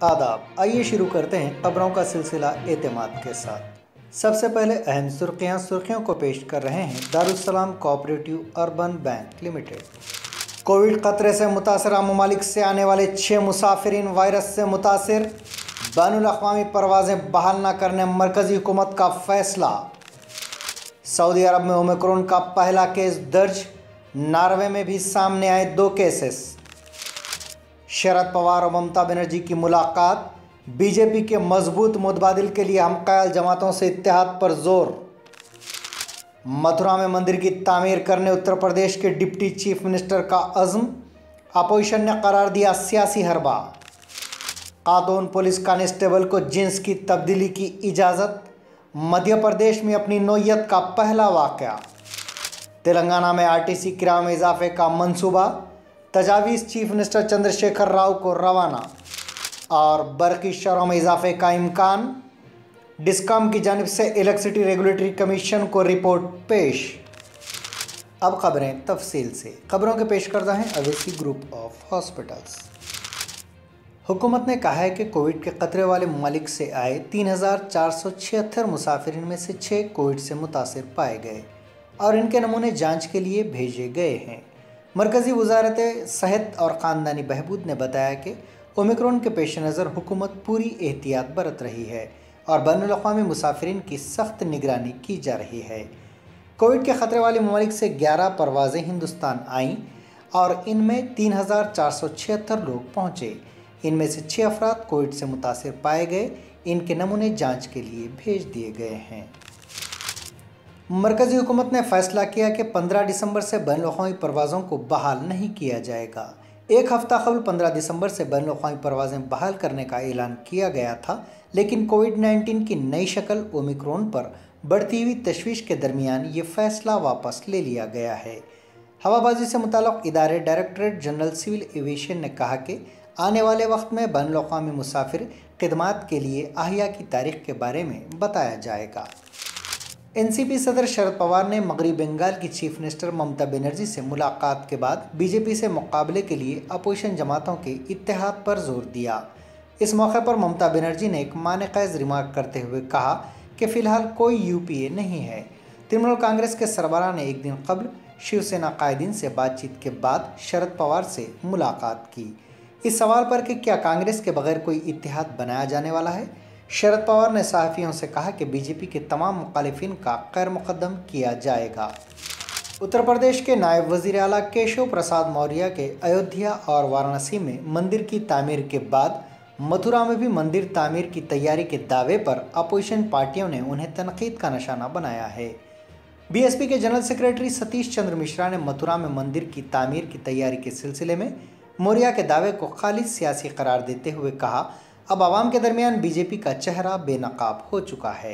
आदाब। आइए शुरू करते हैं खबरों का सिलसिला एतमाद के साथ। सबसे पहले अहम सुर्खियों को पेश कर रहे हैं Darussalam cooperative urban bank limited. Covid खतरे से मुतासरा ममालिक से आने वाले 6 मुसाफिरीन वायरस से मुतासिर, बैनुल-अक़वामी परवाज़ें बहाल न करने मरकज़ी हुकूमत का फैसला। सऊदी अरब में ओमिक्रॉन का पहला केस दर्ज, नॉर्वे में भी सामने आए 2 केसेस। शरद पवार और ममता बनर्जी की मुलाकात, बीजेपी के मजबूत मुतबादिल के लिए हमकयाल जमातों से इत्तेहाद पर जोर। मथुरा में मंदिर की तामीर करने उत्तर प्रदेश के डिप्टी चीफ मिनिस्टर का अज़्म, अपोजिशन ने करार दिया सियासी हरबा। खातून पुलिस कांस्टेबल को जिन्स की तब्दीली की इजाज़त, मध्य प्रदेश में अपनी नौयत का पहला वाक़या। तेलंगाना में आरटीसी किराए में इजाफे का मंसूबा, तजावीज़ चीफ मिनिस्टर चंद्रशेखर राव को रवाना। और बरक़ी शहरों में इजाफे का इम्कान, डिस्कॉम की जानिब से इलेक्ट्रिसिटी रेगुलेटरी कमीशन को रिपोर्ट पेश। अब खबरें तफसील से। खबरों के पेश करता है अवेसी ग्रुप ऑफ हॉस्पिटल्स। हुकूमत ने कहा है कि कोविड के खतरे वाले ममालिक से आए 3,476 मुसाफिरीन में से 6 कोविड से मुतासिर पाए गए और इनके नमूने जांच के लिए भेजे गए हैं। मरकज़ी वज़ारत सेहत और ख़ानदानी बहबूद ने बताया कि ओमिक्रॉन के पेश नज़र हुकूमत पूरी एहतियात बरत रही है और बैनुल-अक़वामी मुसाफिरीन की सख्त निगरानी की जा रही है। कोविड के ख़तरे वाले ममालिक से 11 परवाज़ें हिंदुस्तान आईं और इनमें 3,476 लोग पहुँचे। इनमें से 6 अफराद कोविड से मुतासिर पाए गए, इनके नमूने जांच के लिए भेज दिए गए हैं। मरकज़ी हुकूमत ने फैसला किया कि 15 दिसंबर से बैनुल-अक़वामी परवाज़ों को बहाल नहीं किया जाएगा। एक हफ़्ता कबल 15 दिसंबर से बैनुल-अक़वामी परवाज़ें बहाल करने का ऐलान किया गया था, लेकिन कोविड-19 की नई शक्ल ओमिक्रॉन पर बढ़ती हुई तशवीश के दरमियान ये फ़ैसला वापस ले लिया गया है। हवाबाजी से मुताल्लिक़ इदारे डायरेक्टरेट जनरल सिविल एविएशन ने कहा कि आने वाले वक्त में बैनुल-अक़वामी मुसाफिर खिदमात के लिए अहिया की तारीख़ के बारे में बताया जाएगा। एनसीपी सदर शरद पवार ने मगरबी बंगाल की चीफ मिनिस्टर ममता बनर्जी से मुलाकात के बाद बीजेपी से मुकाबले के लिए अपोजिशन जमातों के इत्तेहाद पर जोर दिया। इस मौके पर ममता बनर्जी ने एक मानेक़ैज़ रिमार्क करते हुए कहा कि फ़िलहाल कोई यूपीए नहीं है। तृणमूल कांग्रेस के सरबराह ने एक दिन कबल शिवसेना कायदीन से बातचीत के बाद शरद पवार से मुलाकात की। इस सवाल पर कि क्या कांग्रेस के बगैर कोई इत्तेहाद बनाया जाने वाला है, शरद पवार ने सहाफ़ियों से कहा कि बीजेपी के तमाम मुखालिफिन का खैर मुक़द्दम किया जाएगा। उत्तर प्रदेश के नायब वज़ीर आला केशव प्रसाद मौर्य के अयोध्या और वाराणसी में मंदिर की तामीर के बाद मथुरा में भी मंदिर तामीर की तैयारी के दावे पर अपोजिशन पार्टियों ने उन्हें तनकीद का निशाना बनाया है। बीएसपी के जनरल सेक्रेटरी सतीश चंद्र मिश्रा ने मथुरा में मंदिर की तामीर की तैयारी के सिलसिले में मौर्य के दावे को खालिस सियासी करार देते हुए कहा, अब आवाम के दरमियान बीजेपी का चेहरा बेनकाब हो चुका है।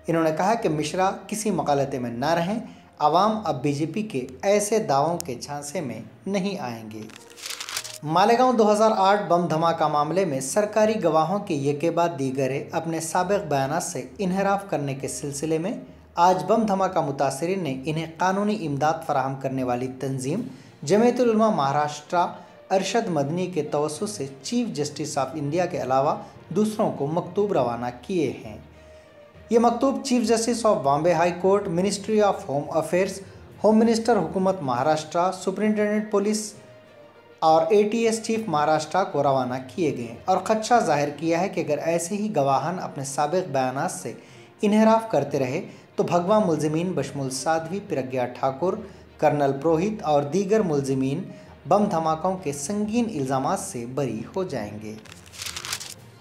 इन्होंने कहा कि मिश्रा किसी मगालते में ना रहें, आवाम अब बीजेपी के ऐसे दावों के झांसे में नहीं आएंगे। मालेगांव 2008 बम धमाका मामले में सरकारी गवाहों के यके बाद दीगरे अपने साबिक़ बयानात से इन्हराफ करने के सिलसिले में आज बम धमाका मुतासिरीन ने इन्हें कानूनी इमदाद फराहम करने वाली तंजीम जमीयतुल उलमा महाराष्ट्र अरशद मदनी के तवस्सुत से चीफ जस्टिस ऑफ इंडिया के अलावा दूसरों को मकतूब रवाना किए हैं। ये मकतूब chief justice of Bombay high court, ministry of home affairs, home minister हुकूमत महाराष्ट्र, सुप्रिंटेंडेंट पुलिस और एटीएस चीफ महाराष्ट्र को रवाना किए गए और खदशा जाहिर किया है कि अगर ऐसे ही गवाहान अपने साबिक़ बयानात से इन्हराफ करते रहे तो भगवा मुलजिमीन बशमुल साध्वी प्रज्ञा ठाकुर, कर्नल पुरोहित और दीगर मुलजिमीन बम धमाकों के संगीन इल्ज़ामात से बरी हो जाएंगे।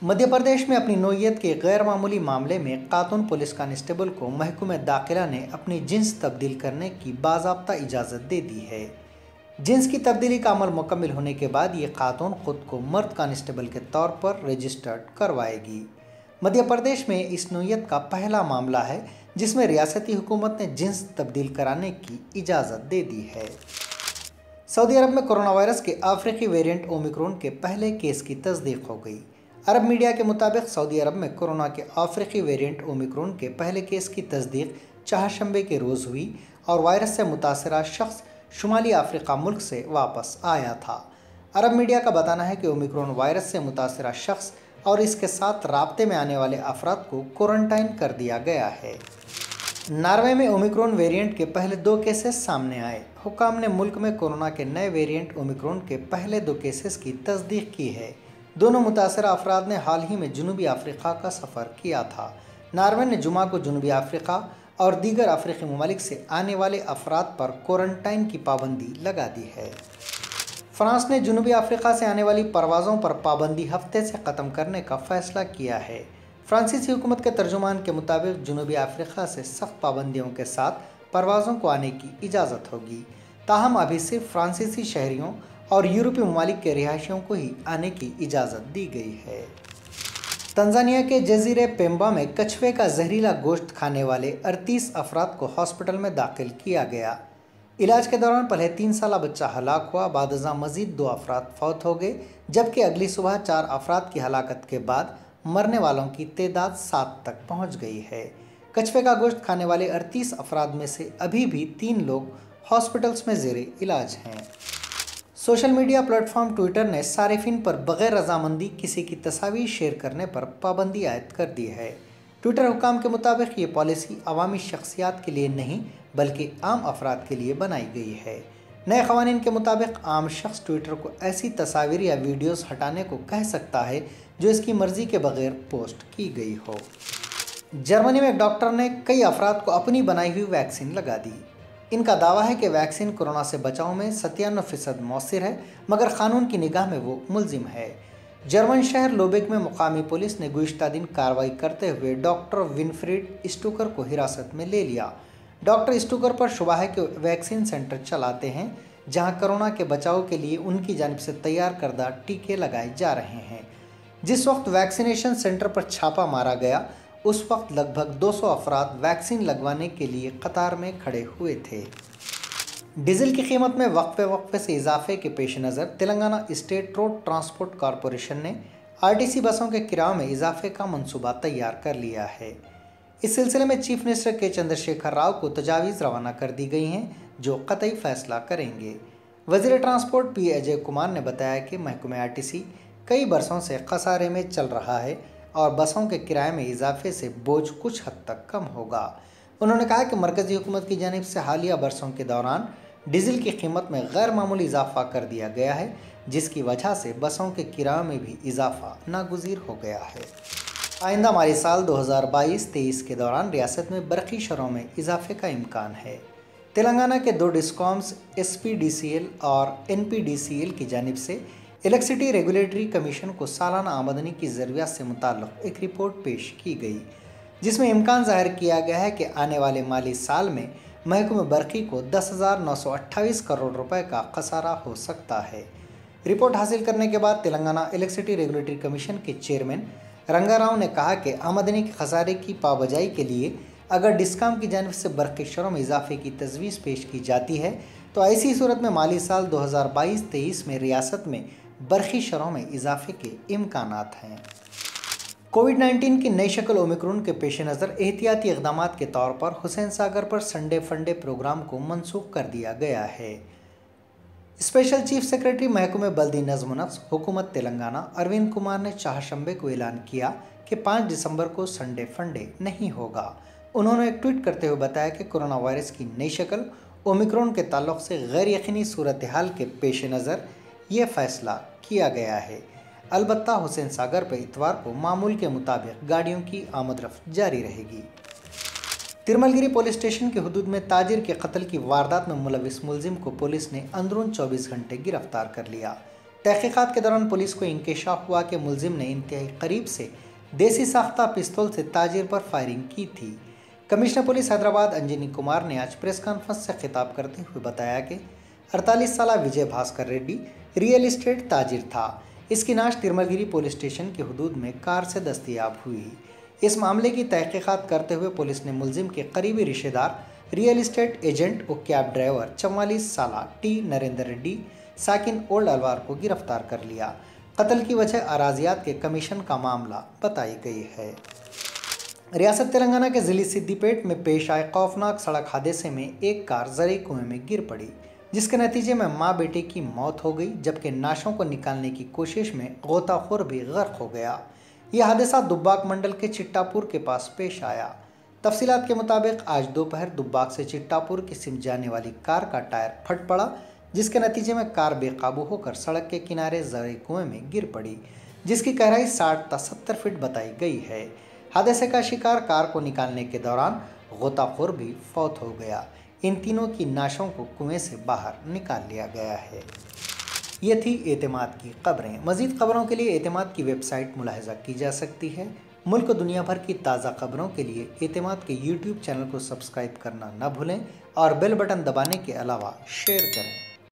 मध्य प्रदेश में अपनी नौयत के गैर मामूली मामले में खातून पुलिस कांस्टेबल को महकूम दाखिला ने अपनी जिन्स तब्दील करने की बाज़ाब्ता इजाज़त दे दी है। जिन्स की तब्दीली का अमल मुकम्मल होने के बाद ये खातून खुद को मर्द कांस्टेबल के तौर पर रजिस्टर्ड करवाएगी। मध्य प्रदेश में इस नौयत का पहला मामला है जिसमें रियासती हुकूमत ने जिन्स तब्दील कराने की इजाज़त दे दी है। सऊदी अरब में कोरोना वायरस के अफ्रीकी वेरिएंट ओमिक्रॉन के पहले केस की तस्दीक हो गई। अरब मीडिया के मुताबिक सऊदी अरब में कोरोना के अफ्रीकी वेरिएंट ओमिक्रॉन के पहले केस की तस्दीक चारशंबे के रोज़ हुई और वायरस से मुतासरा शख्स शुमाली अफ्रीका मुल्क से वापस आया था। अरब मीडिया का बताना है कि ओमिक्रॉन वायरस से मुतासरा शख्स और इसके साथ राब्ते में आने वाले अफराद को क्वारंटाइन कर दिया गया है। नॉर्वे में ओमिक्रॉन वेरिएंट के पहले 2 केसेस सामने आए। हुकाम ने मुल्क में कोरोना के नए वेरिएंट ओमिक्रॉन के पहले 2 केसेस की तस्दीक की है। दोनों मुतासरा अफराद ने हाल ही में जनूबी अफ्रीका का सफ़र किया था। नॉर्वे ने जुमा को जनूबी अफ्रीका और दीगर अफ्रीकी ममालिक से आने वाले अफराद पर क्वारंटाइन की पाबंदी लगा दी है। फ्रांस ने जनूबी अफ्रीका से आने वाली परवाज़ों पर पाबंदी हफ्ते से ख़त्म करने का फ़ैसला किया है। फ्रांसीसी हुकूमत के तर्जुमान के मुताबिक जनूबी अफ्रीका से सख्त पाबंदियों के साथ परवाज़ों को आने की इजाज़त होगी। ताहम अभी सिर्फ फ्रांसीसी शहरियों और यूरोपीय ममालिक के रिहायशियों को ही आने की इजाज़त दी गई है। तंजानिया के जजीरे पेम्बा में कछुए का जहरीला गोश्त खाने वाले 38 अफराद को हॉस्पिटल में दाखिल किया गया। इलाज के दौरान पहले 3 साला बच्चा हलाक हुआ, बादजा मजीद 2 अफराद फौत हो गए, जबकि अगली सुबह 4 अफराद की हलाकत के बाद मरने वालों की तादाद 7 तक पहुंच गई है। कछुए का गोश्त खाने वाले 38 अफराद में से अभी भी 3 लोग हॉस्पिटल्स में ज़ेरे इलाज हैं। सोशल मीडिया प्लेटफॉर्म ट्विटर ने सारिफिन पर बग़ैर रजामंदी किसी की तस्वीर शेयर करने पर पाबंदी आयद कर दी है। ट्विटर हुकाम के मुताबिक ये पॉलिसी अवामी शख्सियात के लिए नहीं बल्कि आम अफराद के लिए बनाई गई है। नए क़वानीन के मुताबिक आम शख्स ट्विटर को ऐसी तस्वीर या वीडियोस हटाने को कह सकता है जो इसकी मर्ज़ी के बगैर पोस्ट की गई हो। जर्मनी में एक डॉक्टर ने कई अफराद को अपनी बनाई हुई वैक्सीन लगा दी। इनका दावा है कि वैक्सीन कोरोना से बचाव में 97% मौसर है, मगर कानून की निगाह में वो मुलजिम है। जर्मन शहर लोबेक में मुकामी पुलिस ने गुज़िश्ता दिन कार्रवाई करते हुए डॉक्टर विनफ्रीड स्टूकर को हिरासत में ले लिया। डॉक्टर स्टूकर पर शुबा है कि वैक्सीन सेंटर चलाते हैं जहां कोरोना के बचाव के लिए उनकी जानिब से तैयार करदा टीके लगाए जा रहे हैं। जिस वक्त वैक्सीनेशन सेंटर पर छापा मारा गया उस वक्त लगभग 200 अफराद वैक्सीन लगवाने के लिए कतार में खड़े हुए थे। डीजल की कीमत में वक्फे से इजाफे के पेश नज़र Telangana state road transport corporation ने आरटीसी बसों के किराए में इजाफे का मंसूबा तैयार कर लिया है। इस सिलसिले में चीफ मिनिस्टर के चंद्रशेखर राव को तजावीज़ रवाना कर दी गई हैं जो कतई फैसला करेंगे। वज़ीर ट्रांसपोर्ट पी अजय कुमार ने बताया कि महकमे आरटीसी कई बरसों से खसारे में चल रहा है और बसों के किराए में इजाफे से बोझ कुछ हद तक कम होगा। उन्होंने कहा कि मरकज़ी हुकूमत की जानिब से हालिया बरसों के दौरान डीजल की कीमत में गैर मामूली इजाफा कर दिया गया है, जिसकी वजह से बसों के किराए में भी इजाफा नागुज़ीर हो गया है। आइंदा माली साल 2022-23 के दौरान रियासत में बरक़ी शरों में इजाफे का इम्कान है। तेलंगाना के 2 डिस्कॉम्स SPDCL और NPDCL की जानिब से इलेक्ट्रिसिटी रेगुलेटरी कमीशन को सालाना आमदनी की ज़रूरियात से मुताल्लिक़ एक रिपोर्ट पेश की गई, जिसमें इम्कान ज़ाहिर किया गया है कि आने वाले माली साल में महकमे बरक़ी को 10,928 करोड़ रुपए का खसारा हो सकता है। रिपोर्ट हासिल करने के बाद तेलंगाना इलेक्ट्रिसिटी रेगुलेटरी कमीशन के चेयरमैन रंगाराव ने कहा कि आमदनी के खसारे की पाबजाई के लिए अगर डिस्कॉम की जानिब से बरक़ी शरों में इजाफे की तजवीज़ पेश की जाती है तो ऐसी सूरत में माली साल 2022-23 में रियासत में बरक़ी शरों में इजाफे के इम्कानात हैं। कोविड-19 की नई शक्ल ओमिक्रॉन के पेश नज़र एहतियाती इक़दाम के तौर पर हुसैन सागर पर संडे फंडे प्रोग्राम को मनसूख कर दिया गया है। स्पेशल चीफ सेक्रेटरी महकमे बल्दी नज़्म नफ्स हुकूमत तेलंगाना अरविंद कुमार ने चाहशंबे को ऐलान किया कि 5 दिसंबर को संडे फंडे नहीं होगा। उन्होंने एक ट्वीट करते हुए बताया कि कोरोना वायरस की नई शक्ल ओमिक्रॉन के ताल्लुक़ से गैर यकीनी सूरत हाल के पेश नज़र ये फ़ैसला किया गया है। अलबत्ता हुसैन सागर पर इतवार को मामूल के मुताबिक गाड़ियों की आमद रफ्त जारी रहेगी। तिरमलगिरी पुलिस स्टेशन के हुदूद में ताजिर के कत्ल की वारदात में मुलविस मुलजिम को पुलिस ने अंदरून 24 घंटे गिरफ्तार कर लिया। तहकीकात के दौरान पुलिस को इंकशाफ हुआ कि मुलजिम ने इंतहाई करीब से देसी साख्ता पिस्तौल से ताजिर पर फायरिंग की थी। कमिश्नर पुलिस हैदराबाद अंजनी कुमार ने आज प्रेस कॉन्फ्रेंस से खिताब करते हुए बताया कि 48 साला विजय भास्कर रेड्डी रियल इस्टेट ताजिर था। इसकी नाश तिरमलगिरी पुलिस स्टेशन के हुदूद में कार से दस्तयाब हुई। इस मामले की तहकीकात करते हुए पुलिस ने मुलजिम के करीबी रिश्तेदार रियल इस्टेट एजेंट और कैब ड्राइवर 44 साला टी नरेंद्र रेड्डी साकिन ओल्ड अलवार को गिरफ्तार कर लिया। कत्ल की वजह अराजियात के कमीशन का मामला बताई गई है। रियासत तेलंगाना के ज़िले सिद्दीपेट में पेश आए खौफनाक सड़क हादसे में एक कार ज़री कुएं में गिर पड़ी, जिसके नतीजे में मां बेटे की मौत हो गई, जबकि नाशों को निकालने की कोशिश में गोताखोर भी गर्क हो गया। यह हादसा दुब्बाक मंडल के चिट्टापुर के पास पेश आया। तफसीलात के मुताबिक आज दोपहर दुब्बाक से चिट्टापुर की सिम जाने वाली कार का टायर फट पड़ा, जिसके नतीजे में कार बेकाबू होकर सड़क के किनारे जरे कुएं में गिर पड़ी, जिसकी गहराई 60 से 70 फीट बताई गई है। हादसे का शिकार कार को निकालने के दौरान गोताखोर भी फौत हो गया। इन तीनों की नाशों को कुएं से बाहर निकाल लिया गया है। ये थी एतमाद की खबरें। मज़ीद खबरों के लिए एतमाद की वेबसाइट मुलाहिजा की जा सकती है। मुल्क दुनिया भर की ताज़ा खबरों के लिए एतमाद के यूट्यूब चैनल को सब्सक्राइब करना न भूलें और बेल बटन दबाने के अलावा शेयर करें।